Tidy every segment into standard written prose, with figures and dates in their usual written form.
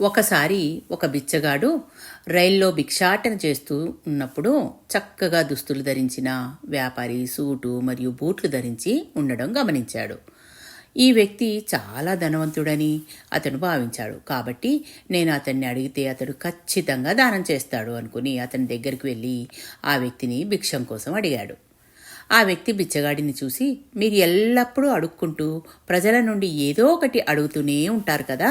ఒకసారి ఒక బిచ్చగాడు రైల్లో భిక్షాటన చేస్తూ ఉన్నప్పుడు చక్కగా దుస్తులు ధరించిన వ్యాపారి సూటు మరియు బూట్లు ధరించి ఉండడం గమనించాడు. ఈ వ్యక్తి చాలా ధనవంతుడని అతను భావించాడు. కాబట్టి నేను అతన్ని అడిగితే అతడు ఖచ్చితంగా దానం చేస్తాడు అనుకుని అతని దగ్గరికి వెళ్ళి ఆ వ్యక్తిని భిక్షం కోసం అడిగాడు. ఆ వ్యక్తి బిచ్చగాడిని చూసి, మీరు ఎల్లప్పుడూ అడుక్కుంటూ ప్రజల నుండి ఏదో ఒకటి అడుగుతూనే ఉంటారు కదా,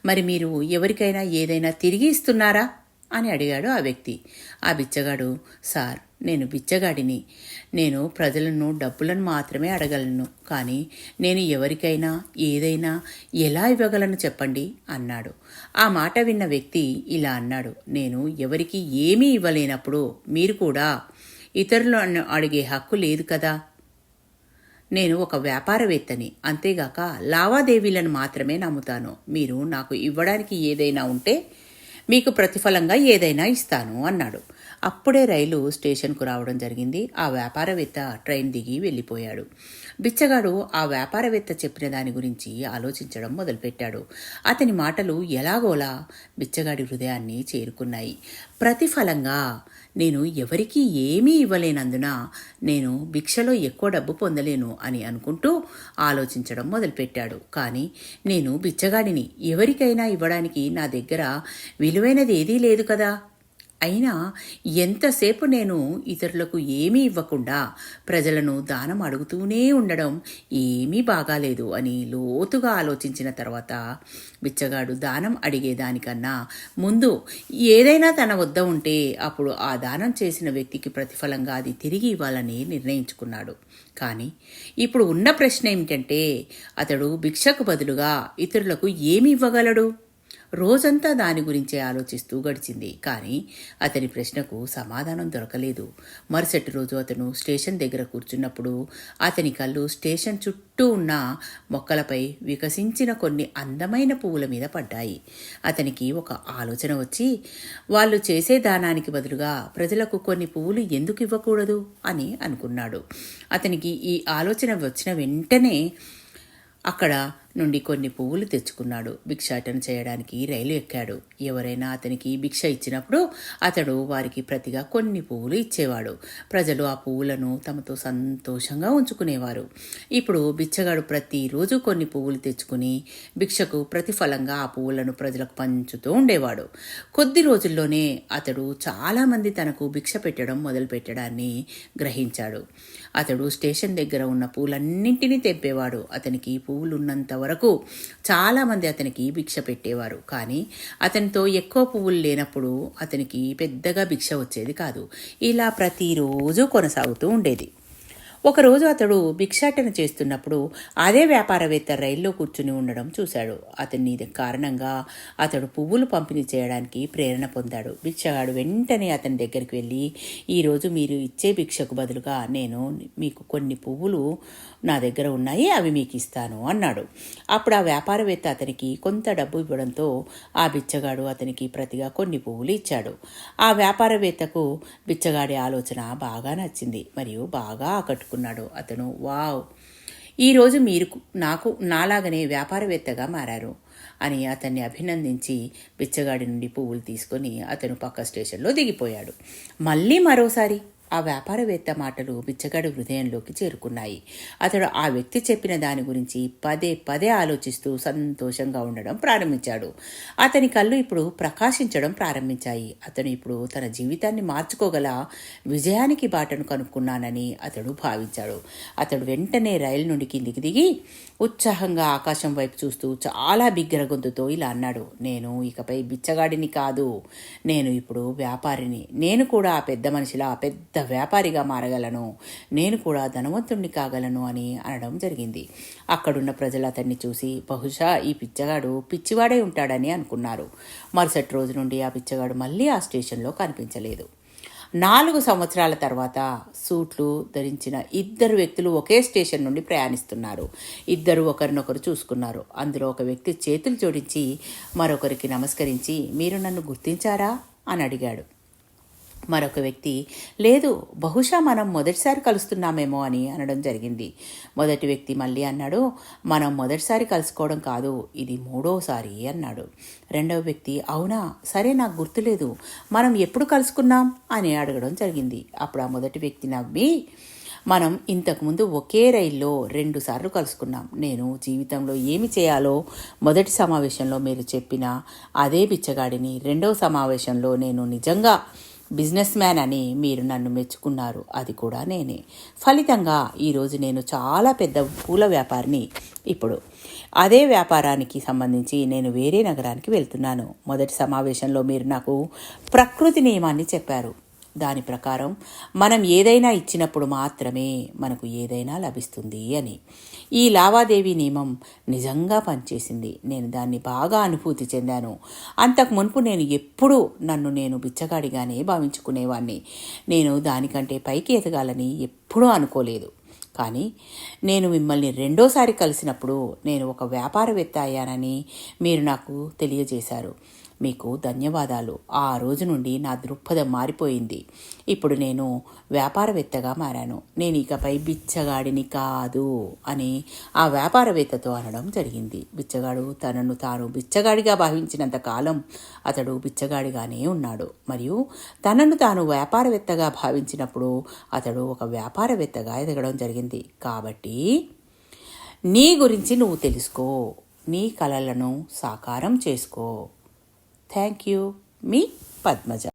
మరి మీరు ఎవరికైనా ఏదైనా తిరిగి ఇస్తున్నారా అని అడిగాడు ఆ వ్యక్తి. ఆ బిచ్చగాడు, సార్, నేను బిచ్చగాడిని. నేను ప్రజలను డబ్బులను మాత్రమే అడగలను, కానీ నేను ఎవరికైనా ఏదైనా ఎలా ఇవ్వగలను చెప్పండి అన్నాడు. ఆ మాట విన్న వ్యక్తి ఇలా అన్నాడు, నేను ఎవరికి ఏమీ ఇవ్వలేనప్పుడు మీరు కూడా ఇతరులను అడిగే హక్కు లేదు కదా. నేను ఒక వ్యాపారవేత్తని, అంతేగాక లావాదేవీలను మాత్రమే నమ్ముతాను. మీరు నాకు ఇవ్వడానికి ఏదైనా ఉంటే మీకు ప్రతిఫలంగా ఏదైనా ఇస్తాను అన్నాడు. అప్పుడే రైలు స్టేషన్కు రావడం జరిగింది. ఆ వ్యాపారవేత్త ట్రైన్ దిగి వెళ్ళిపోయాడు. బిచ్చగాడు ఆ వ్యాపారవేత్త చెప్పిన దాని గురించి ఆలోచించడం మొదలుపెట్టాడు. అతని మాటలు ఎలాగోలా బిచ్చగాడి హృదయాన్ని చేరుకున్నాయి. ప్రతిఫలంగా నేను ఎవరికీ ఏమీ ఇవ్వలేనందున నేను భిక్షలో ఎక్కువ డబ్బు పొందలేను అని అనుకుంటూ ఆలోచించడం మొదలుపెట్టాడు. కానీ నేను బిచ్చగాడిని, ఎవరికైనా ఇవ్వడానికి నా దగ్గర విలువైనది ఏదీ లేదు కదా. అయినా ఎంతసేపు నేను ఇతరులకు ఏమీ ఇవ్వకుండా ప్రజలను దానం అడుగుతూనే ఉండడం ఏమీ బాగాలేదు అని లోతుగా ఆలోచించిన తర్వాత బిచ్చగాడు దానం అడిగేదానికన్నా ముందు ఏదైనా తన వద్ద ఉంటే అప్పుడు ఆ దానం చేసిన వ్యక్తికి ప్రతిఫలంగా అది తిరిగి ఇవ్వాలని నిర్ణయించుకున్నాడు. కానీ ఇప్పుడు ఉన్న ప్రశ్న ఏమిటంటే, అతడు భిక్షకు బదులుగా ఇతరులకు ఏమి ఇవ్వగలడు? రోజంతా దాని గురించే ఆలోచిస్తూ గడిచింది. కానీ అతని ప్రశ్నకు సమాధానం దొరకలేదు. మరుసటి రోజు అతను స్టేషన్ దగ్గర కూర్చున్నప్పుడు అతని కళ్ళు స్టేషన్ చుట్టూ ఉన్న మొక్కలపై వికసించిన కొన్ని అందమైన పువ్వుల మీద పడ్డాయి. అతనికి ఒక ఆలోచన వచ్చి, వాళ్ళు చేసే దానానికి బదులుగా ప్రజలకు కొన్ని పువ్వులు ఎందుకు ఇవ్వకూడదు అని అనుకున్నాడు. అతనికి ఈ ఆలోచన వచ్చిన వెంటనే అక్కడ నుండి కొన్ని పువ్వులు తెచ్చుకున్నాడు. భిక్షాటన చేయడానికి రైలు ఎక్కాడు. ఎవరైనా అతనికి భిక్ష ఇచ్చినప్పుడు అతడు వారికి ప్రతిగా కొన్ని పువ్వులు ఇచ్చేవాడు. ప్రజలు ఆ పువ్వులను తమతో సంతోషంగా ఉంచుకునేవారు. ఇప్పుడు బిచ్చగాడు ప్రతిరోజు కొన్ని పువ్వులు తెచ్చుకుని భిక్షకు ప్రతిఫలంగా ఆ పువ్వులను ప్రజలకు పంచుతూ ఉండేవాడు. కొద్ది రోజుల్లోనే అతడు చాలామంది తనకు భిక్ష పెట్టడం మొదలుపెట్టడాన్ని గ్రహించాడు. అతడు స్టేషన్ దగ్గర ఉన్న పువ్వులన్నింటినీ తెంపేవాడు. అతనికి పువ్వులు ఉన్నంత వరకు చాలామంది అతనికి భిక్ష పెట్టేవారు. కానీ అతనితో ఎక్కువ పువ్వులు లేనప్పుడు అతనికి పెద్దగా భిక్ష వచ్చేది కాదు. ఇలా ప్రతిరోజు కొనసాగుతూ ఉండేది. ఒకరోజు అతడు భిక్షాటన చేస్తున్నప్పుడు అదే వ్యాపారవేత్త రైల్లో కూర్చుని ఉండడం చూశాడు. అతని కారణంగా అతడు పువ్వులు పంపిణీ చేయడానికి ప్రేరణ పొందాడు. భిక్షగాడు వెంటనే అతని దగ్గరికి వెళ్ళి, ఈరోజు మీరు ఇచ్చే భిక్షకు బదులుగా నేను మీకు కొన్ని పువ్వులు నా దగ్గర ఉన్నాయి, అవి మీకు ఇస్తాను అన్నాడు. అప్పుడు ఆ వ్యాపారవేత్త అతనికి కొంత డబ్బు ఇవ్వడంతో ఆ బిచ్చగాడు అతనికి ప్రతిగా కొన్ని పువ్వులు ఇచ్చాడు. ఆ వ్యాపారవేత్తకు బిచ్చగాడి ఆలోచన బాగా నచ్చింది మరియు బాగా ఆకట్టుకున్నాడు. అతను, వావ్, ఈరోజు మీరు నాకు నాలాగనే వ్యాపారవేత్తగా మారారు అని అతన్ని అభినందించి బిచ్చగాడి నుండి పువ్వులు తీసుకొని అతను పక్క స్టేషన్లో దిగిపోయాడు. మళ్ళీ మరోసారి ఆ వ్యాపారవేత్త మాటలు బిచ్చగాడి హృదయంలోకి చేరుకున్నాయి. అతడు ఆ వ్యక్తి చెప్పిన దాని గురించి పదే పదే ఆలోచిస్తూ సంతోషంగా ఉండడం ప్రారంభించాడు. అతని కళ్ళు ఇప్పుడు ప్రకాశించడం ప్రారంభించాయి. అతను ఇప్పుడు తన జీవితాన్ని మార్చుకోగల విజయానికి బాటను కనుక్కున్నానని అతడు భావించాడు. అతడు వెంటనే రైలు నుండి కిందికి దిగి ఉత్సాహంగా ఆకాశం వైపు చూస్తూ చాలా బిగ్గర గొంతుతో ఇలా అన్నాడు, నేను ఇకపై బిచ్చగాడిని కాదు, నేను ఇప్పుడు వ్యాపారిని. నేను కూడా పెద్ద మనిషిలా పెద్ద వ్యాపారిగా మారగలను. నేను కూడా ధనవంతుణ్ణి కాగలను అని అనడం జరిగింది. అక్కడున్న ప్రజలు అతన్ని చూసి బహుశా ఈ పిచ్చగాడు పిచ్చివాడై ఉంటాడని అనుకున్నారు. మరుసటి రోజు నుండి ఆ పిచ్చగాడు మళ్ళీ ఆ స్టేషన్లో కనిపించలేదు. 4 సంవత్సరాల తర్వాత సూట్లు ధరించిన ఇద్దరు వ్యక్తులు ఒకే స్టేషన్ నుండి ప్రయాణిస్తున్నారు. ఇద్దరు ఒకరినొకరు చూసుకున్నారు. అందులో ఒక వ్యక్తి చేతులు జోడించి మరొకరికి నమస్కరించి, మీరు నన్ను గుర్తించారా అని అడిగాడు. మరొక వ్యక్తి లేదు, బహుశా మనం మొదటిసారి కలుస్తున్నామేమో అని అనడం జరిగింది. మొదటి వ్యక్తి మళ్ళీ అన్నాడు, మనం మొదటిసారి కలుసుకోవడం కాదు, ఇది మూడోసారి అన్నాడు. రెండవ వ్యక్తి అవునా, సరే నాకు గుర్తులేదు, మనం ఎప్పుడు కలుసుకున్నాం అని అడగడం జరిగింది. అప్పుడు ఆ మొదటి వ్యక్తి నవ్వి, మనం ఇంతకుముందు ఒకే రైల్లో 2 సార్లు కలుసుకున్నాం. నేను జీవితంలో ఏమి చేయాలో మొదటి సమావేశంలో మీరు చెప్పిన అదే బిచ్చగాడిని, రెండవ సమావేశంలో నేను నిజంగా బిజినెస్ మ్యాన్ అని మీరు నన్ను మెచ్చుకున్నారు, అది కూడా నేనే. ఫలితంగా ఈరోజు నేను చాలా పెద్ద పూల వ్యాపారిని. ఇప్పుడు అదే వ్యాపారానికి సంబంధించి నేను వేరే నగరానికి వెళ్తున్నాను. మొదటి సమావేశంలో మీరు నాకు ప్రకృతి నియమాన్ని చెప్పారు. దాని ప్రకారం మనం ఏదైనా ఇచ్చినప్పుడు మాత్రమే మనకు ఏదైనా లభిస్తుంది అని. ఈ లావాదేవీ నియమం నిజంగా పనిచేసింది. నేను దాన్ని బాగా అనుభూతి చెందాను. అంతకు మునుపు నేను ఎప్పుడూ నన్ను నేను బిచ్చగాడిగానే భావించుకునేవాడిని. నేను దానికంటే పైకి ఎదగాలని ఎప్పుడూ అనుకోలేదు. కానీ నేను మిమ్మల్ని రెండోసారి కలిసినప్పుడు నేను ఒక వ్యాపారవేత్త అయ్యానని మీరు నాకు తెలియజేశారు. మీకు ధన్యవాదాలు. ఆ రోజు నుండి నా దృక్పథం మారిపోయింది. ఇప్పుడు నేను వ్యాపారవేత్తగా మారాను. నేను ఇకపై బిచ్చగాడిని కాదు అని ఆ వ్యాపారవేత్తతో అనడం జరిగింది. బిచ్చగాడు తనను తాను బిచ్చగాడిగా భావించినంత కాలం అతడు బిచ్చగాడిగానే ఉన్నాడు. మరియు తనను తాను వ్యాపారవేత్తగా భావించినప్పుడు అతడు ఒక వ్యాపారవేత్తగా ఎదగడం జరిగింది. కాబట్టి నీ గురించి నువ్వు తెలుసుకో, నీ కలలను సాకారం చేసుకో. Thank you. మీ పద్మజ.